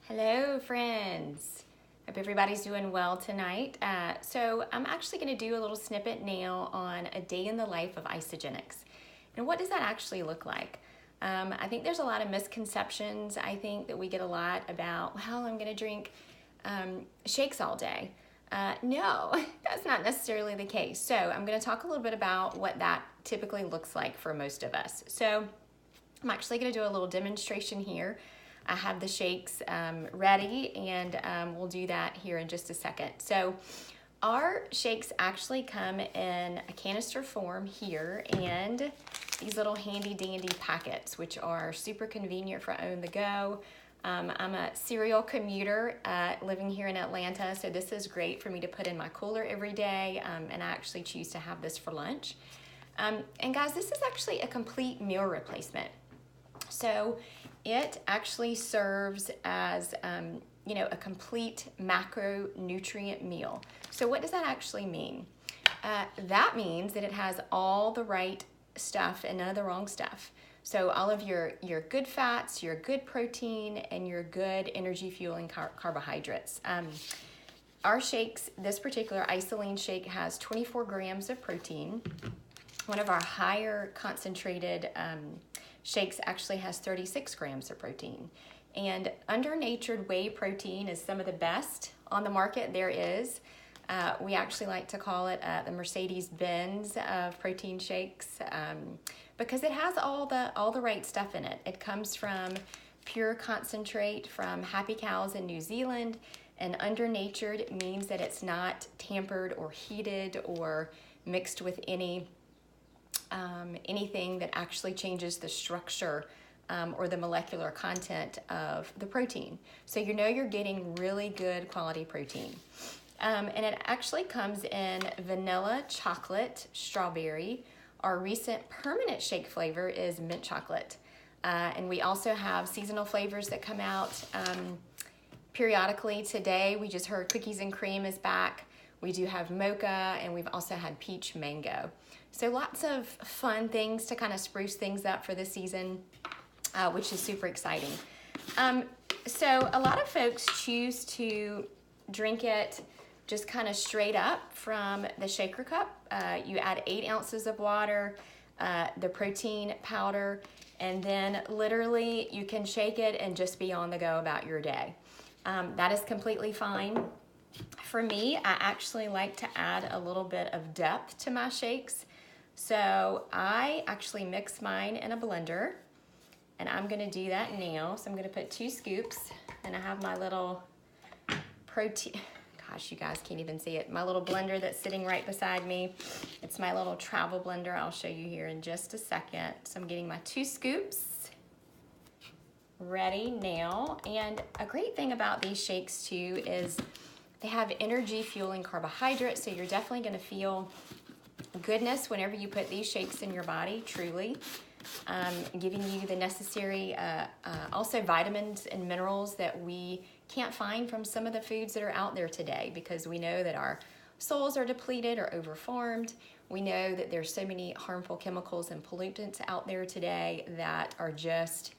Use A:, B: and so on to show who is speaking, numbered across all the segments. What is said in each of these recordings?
A: Hello friends, hope everybody's doing well tonight. So I'm actually going to do a little snippet now on a day in the life of Isagenix. And what does that actually look like? I think there's a lot of misconceptions. I think that we get a lot about, well, I'm going to drink shakes all day. No, that's not necessarily the case. So I'm going to talk a little bit about what that typically looks like for most of us. So I'm actually going to do a little demonstration here. I have the shakes ready, and we'll do that here in just a second. So our shakes actually come in a canister form here and these little handy dandy packets, which are super convenient for on the go. I'm a serial commuter living here in Atlanta, so this is great for me to put in my cooler every day, and I actually choose to have this for lunch. And guys, this is actually a complete meal replacement. So it actually serves as a complete macronutrient meal. So what does that actually mean? That means that it has all the right stuff and none of the wrong stuff. So all of your good fats, your good protein, and your good energy fueling carbohydrates. Our shakes, this particular Isagenix shake has 24 grams of protein. One of our higher concentrated shakes actually has 36 grams of protein. And under-natured whey protein is some of the best on the market there is. We actually like to call it the Mercedes-Benz of protein shakes because it has all the right stuff in it. It comes from pure concentrate from happy cows in New Zealand, and under-natured means that it's not tampered or heated or mixed with anything that actually changes the structure or the molecular content of the protein. So you know you're getting really good quality protein. And it actually comes in vanilla, chocolate, strawberry. Our recent permanent shake flavor is mint chocolate. And we also have seasonal flavors that come out periodically. Today we just heard cookies and cream is back. We do have mocha, and we've also had peach mango. So lots of fun things to kind of spruce things up for the season, which is super exciting. So a lot of folks choose to drink it just kind of straight up from the shaker cup. You add 8 ounces of water, the protein powder, and then literally you can shake it and just be on the go about your day. That is completely fine. For me, I actually like to add a little bit of depth to my shakes. So I actually mix mine in a blender, and I'm gonna do that now. So I'm gonna put 2 scoops, and I have my little protein, gosh, you guys can't even see it, my little blender that's sitting right beside me. It's my little travel blender. I'll show you here in just a second. So I'm getting my 2 scoops ready now. And a great thing about these shakes too is they have energy fueling carbohydrates, so you're definitely gonna feel goodness whenever you put these shakes in your body, truly. Giving you the necessary also vitamins and minerals that we can't find from some of the foods that are out there today, because we know that our soils are depleted or overfarmed. We know that there's so many harmful chemicals and pollutants out there today that are just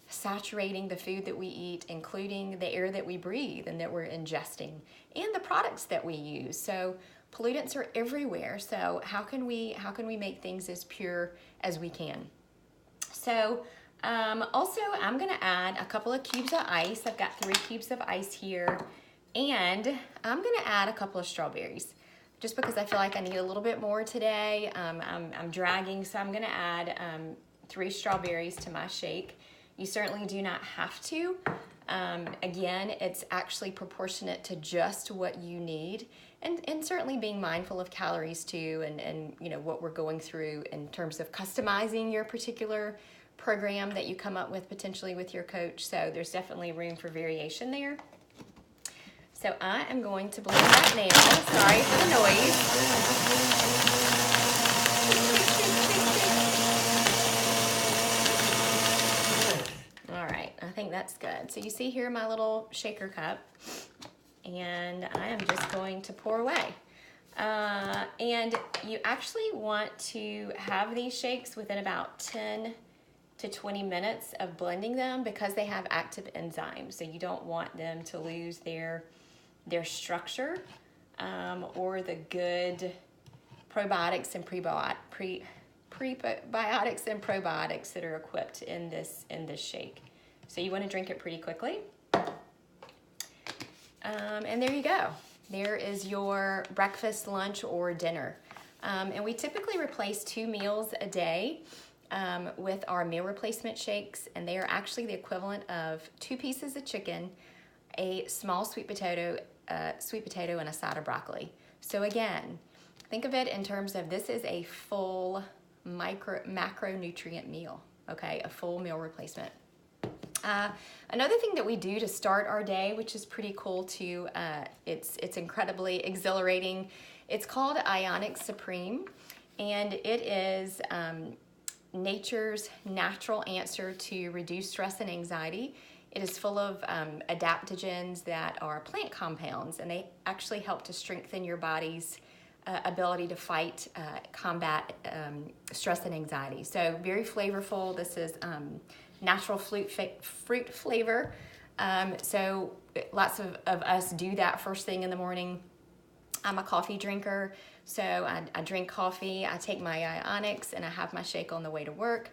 A: saturating the food that we eat, including the air that we breathe and that we're ingesting, and the products that we use. So pollutants are everywhere. So how can we make things as pure as we can? So also I'm gonna add a couple of cubes of ice. I've got 3 cubes of ice here, and I'm gonna add a couple of strawberries just because I feel like I need a little bit more today. I'm dragging, so I'm gonna add 3 strawberries to my shake. You certainly do not have to. Again, it's actually proportionate to just what you need, and certainly being mindful of calories too, and you know what we're going through in terms of customizing your particular program that you come up with potentially with your coach. So there's definitely room for variation there. So I am going to blend that now. Sorry for the noise. All right, I think that's good. So you see here my little shaker cup, and I am just going to pour away. And you actually want to have these shakes within about 10 to 20 minutes of blending them because they have active enzymes. So you don't want them to lose their structure or the good probiotics and prebiotics and probiotics that are equipped in this shake. So you want to drink it pretty quickly. And there you go. There is your breakfast, lunch, or dinner. And we typically replace 2 meals a day with our meal replacement shakes, and they are actually the equivalent of 2 pieces of chicken, a small sweet potato, and a side of broccoli. So again, think of it in terms of this is a full macronutrient meal, okay? A full meal replacement. Another thing that we do to start our day, which is pretty cool too, it's incredibly exhilarating. It's called Isagenix Supreme, and it is nature's natural answer to reduce stress and anxiety. It is full of adaptogens that are plant compounds, and they actually help to strengthen your body's ability to fight, combat stress and anxiety. So very flavorful. This is natural fruit flavor. So lots of us do that first thing in the morning. I'm a coffee drinker, so I drink coffee, I take my Isagenix, and I have my shake on the way to work.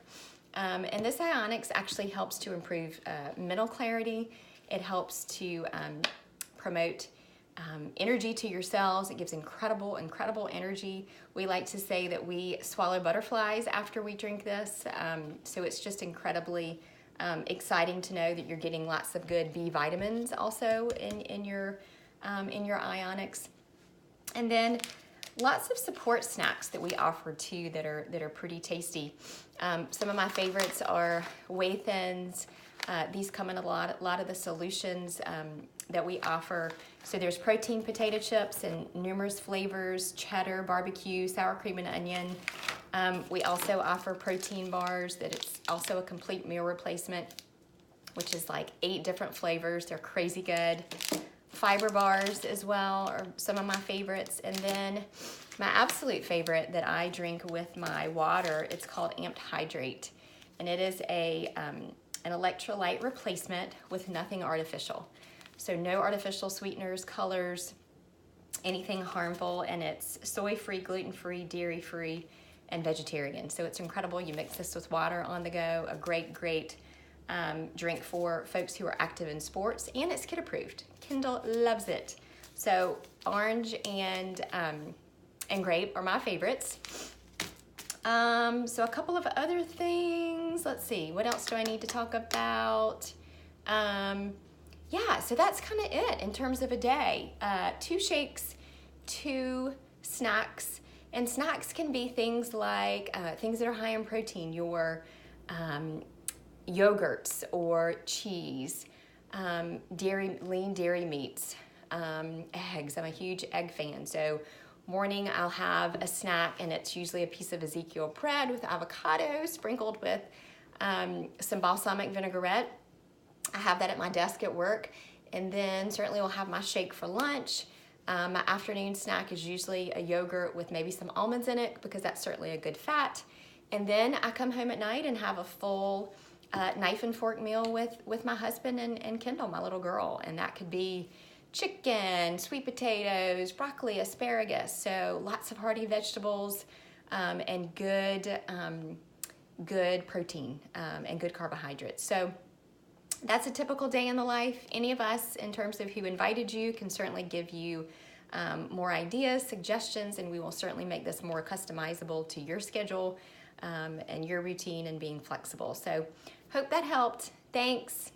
A: And this Isagenix actually helps to improve mental clarity. It helps to promote energy to your cells. It gives incredible energy. We like to say that we swallow butterflies after we drink this. So it's just incredibly exciting to know that you're getting lots of good B vitamins also in your Isagenix. And then lots of support snacks that we offer too that are pretty tasty. Some of my favorites are whey thins. These come in a lot of the solutions that we offer. So there's protein potato chips and numerous flavors: cheddar, barbecue, sour cream and onion. We also offer protein bars that it's also a complete meal replacement, which is like 8 different flavors. They're crazy good. Fiber bars as well are some of my favorites. And then my absolute favorite that I drink with my water, it's called Amped Hydrate. And it is an electrolyte replacement with nothing artificial. So no artificial sweeteners, colors, anything harmful, and it's soy-free, gluten-free, dairy-free, and vegetarian. So it's incredible. You mix this with water on the go, a great drink for folks who are active in sports, and it's kid approved. Kendall loves it. So orange and grape are my favorites. So a couple of other things. Let's see, what else do I need to talk about? Yeah, so that's kind of it in terms of a day. 2 shakes, 2 snacks, and snacks can be things like things that are high in protein, your yogurts or cheese, lean dairy meats, eggs. I'm a huge egg fan. So morning I'll have a snack, and it's usually a piece of Ezekiel bread with avocado sprinkled with some balsamic vinaigrette. I have that at my desk at work. And then certainly we'll have my shake for lunch. My afternoon snack is usually a yogurt with maybe some almonds in it, because that's certainly a good fat. And then I come home at night and have a full knife and fork meal with my husband and Kendall, my little girl. And that could be chicken, sweet potatoes, broccoli, asparagus. So lots of hearty vegetables and good protein and good carbohydrates. So that's a typical day in the life. Any of us, in terms of who invited you, can certainly give you more ideas, suggestions, and we will certainly make this more customizable to your schedule and your routine and being flexible. So hope that helped. Thanks.